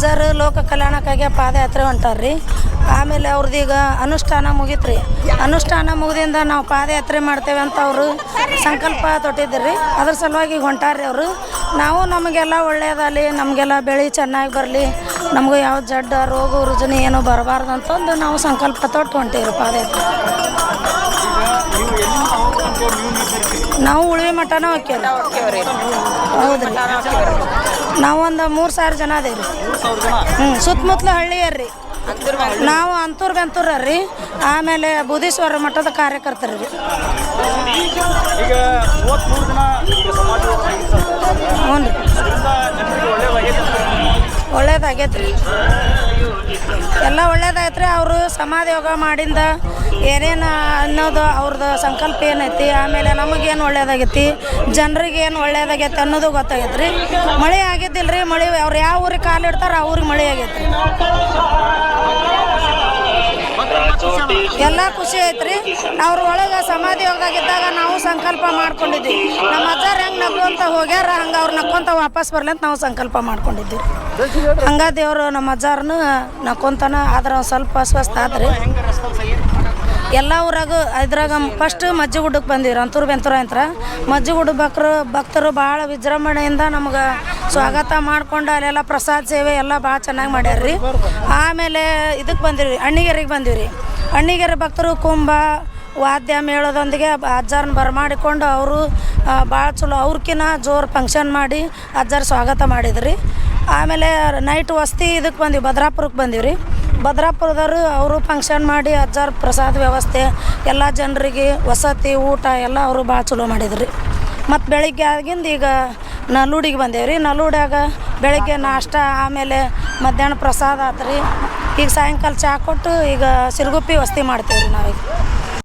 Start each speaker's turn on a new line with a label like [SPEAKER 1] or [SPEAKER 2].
[SPEAKER 1] ಅಜ್ಜರು ಲೋಕ ಕಲ್ಯಾಣಕ್ಕಾಗಿ ಪಾದಯಾತ್ರೆ ಹೊಂಟಾರ್ರಿ. ಆಮೇಲೆ ಅವ್ರದ್ದೀಗ ಅನುಷ್ಠಾನ ಮುಗೀತ್ರಿ. ಅನುಷ್ಠಾನ ಮುಗಿದಿಂದ ನಾವು ಪಾದಯಾತ್ರೆ ಮಾಡ್ತೇವೆ ಅಂತ ಅವರು ಸಂಕಲ್ಪ ತೊಟ್ಟಿದ್ರಿ. ಅದ್ರ ಸಲುವಾಗಿ ಹೊಂಟಾರ್ರಿ ಅವರು. ನಾವು ನಮಗೆಲ್ಲ ಒಳ್ಳೆಯದಲ್ಲಿ, ನಮಗೆಲ್ಲ ಬೆಳೆ ಚೆನ್ನಾಗಿ ಬರಲಿ, ನಮಗೂ ಯಾವ ಜಡ್ಡ ರೋಗ ರುಜಿನ ಏನೂ ಬರಬಾರ್ದು ಅಂತಂದು ನಾವು ಸಂಕಲ್ಪ ತೊಟ್ಟು ಹೊಂಟೀವಿ ಪಾದಯಾತ್ರೆ. ನಾವು ಉಳಿವಿ ಮಠನ ಹೋಗ್ಯವ್ರಿ. ಹೌದ್ರಿ, ನಾವು ಒಂದು 3,000 ಜನ ಅದೇವಿ ರೀ. ಸುತ್ತಮುತ್ತಲ ಹಳ್ಳಿಯರ್ರಿ. ನಾವು ಅಂತೂರು ಬೆಂತೂರ್ರಿ. ಆಮೇಲೆ ಬುಧೀಶ್ವರ ಮಠದ ಕಾರ್ಯಕರ್ತರು ರೀ. ಹ್ಞೂ ರೀ, ಒಳ್ಳೇದಾಗೈತ್ರಿ. ಎಲ್ಲ ಒಳ್ಳೇದಾಯ್ತು. ಅವರು ಸಮಾಧಿ ಯೋಗ ಮಾಡಿಂದ ಏನೇನು ಅನ್ನೋದು ಅವ್ರದ್ದು ಸಂಕಲ್ಪ ಏನೈತಿ, ಆಮೇಲೆ ನಮಗೇನು ಒಳ್ಳೇದಾಗೈತಿ, ಜನರಿಗೆ ಏನು ಒಳ್ಳೇದಾಗೈತಿ ಅನ್ನೋದು ಗೊತ್ತಾಗೈತೆ ರೀ. ಮಳೆ ಆಗಿದ್ದಿಲ್ಲ ರೀ. ಮಳೆ ಅವ್ರು ಯಾವ ಊರಿಗೆ ಕಾಲು ಇಡ್ತಾರೆ ಆ ಊರಿಗೆ ಮಳೆ ಆಗೈತೆ ರೀ. ಎಲ್ಲ ಖುಷಿ ಐತ್ರಿ. ಅವ್ರ ಒಳಗೆ ಸಮಾಧಿ ಯೋಗದಾಗಿದ್ದಾಗ ನಾವು ಸಂಕಲ್ಪ ಮಾಡ್ಕೊಂಡಿದ್ವಿ. ನಮ್ಮ ಅಜ್ಜಾರು ಹೆಂಗೆ ನಗ್ಕೊಂತ ಹೋಗ್ಯಾರ ಹಂಗೆ ಅವ್ರು ನಕ್ಕೊಂತ ವಾಪಸ್ ಬರ್ಲಿ ಅಂತ ನಾವು ಸಂಕಲ್ಪ ಮಾಡ್ಕೊಂಡಿದ್ವಿ. ಹಂಗೆ ದೇವರು ನಮ್ಮ ಅಜ್ಜಾರನು ನಕ್ಕೊಂತಾನ. ಆದ್ರೆ ಸ್ವಲ್ಪ ಅಸ್ವಸ್ಥ ಆದ್ರಿ. ಎಲ್ಲ ಊರಾಗ ಇದ್ರಾಗ ಫಸ್ಟ್ ಮಜ್ಜಿಗುಡ್ಡಕ್ಕೆ ಬಂದಿವ್ರಿ. ಅಂತೂರು ಬೆಂತೂರು ಅಂತ ಮಜ್ಜಿಗುಡ್ಡ ಭಕ್ತರು ಭಾಳ ವಿಜೃಂಭಣೆಯಿಂದ ನಮ್ಗೆ ಸ್ವಾಗತ ಮಾಡ್ಕೊಂಡು ಅಲ್ಲೆಲ್ಲ ಪ್ರಸಾದ ಸೇವೆ ಎಲ್ಲ ಭಾಳ ಚೆನ್ನಾಗಿ ಮಾಡ್ಯಾರ್ರಿ. ಆಮೇಲೆ ಇದಕ್ಕೆ ಬಂದಿವ್ರಿ, ಅಣ್ಣಿಗೆರೆಗೆ ಬಂದಿವ್ರಿ. ಅಣ್ಣಿಗೆರೆ ಭಕ್ತರು ಕುಂಭ ವಾದ್ಯ ಮೇಳದೊಂದಿಗೆ ಅಜ್ಜಾರನ್ನ ಬರಮಾಡಿಕೊಂಡು ಅವರು ಭಾಳ ಚಲೋ ಅವ್ರಕಿನ್ನ ಜೋರು ಫಂಕ್ಷನ್ ಮಾಡಿ ಅಜ್ಜಾರ ಸ್ವಾಗತ ಮಾಡಿದ್ರಿ. ಆಮೇಲೆ ನೈಟ್ ವಸ್ತಿ ಇದಕ್ಕೆ ಬಂದೀವಿ, ಭದ್ರಾಪುರಕ್ಕೆ ಬಂದೀವಿ ರೀ. ಭದ್ರಾಪುರದವರು ಅವರು ಫಂಕ್ಷನ್ ಮಾಡಿ ಅಜ್ಜಾರ ಪ್ರಸಾದ ವ್ಯವಸ್ಥೆ ಎಲ್ಲ ಜನರಿಗೆ ವಸತಿ ಊಟ ಎಲ್ಲ ಅವರು ಭಾಳ ಚಲೋ ಮಾಡಿದ್ರಿ. ಮತ್ತು ಬೆಳಿಗ್ಗೆ ಆಗಿಂದ ಈಗ ನಲ್ಲೂಡಿಗೆ ಬಂದೇವೆ ರೀ. ನಲ್ಲೂಡ್ಯಾಗ ಬೆಳಿಗ್ಗೆ ನಾಷ್ಟ, ಆಮೇಲೆ ಮಧ್ಯಾಹ್ನ ಪ್ರಸಾದ ಆತ್ರಿ. ಈಗ ಸಾಯಂಕಾಲ ಚಹಾ ಕೊಟ್ಟು ಈಗ ಸಿರುಗುಪ್ಪಿ ವಸ್ತಿ ಮಾಡ್ತೇವೆ ರೀ ನಾವೀಗ.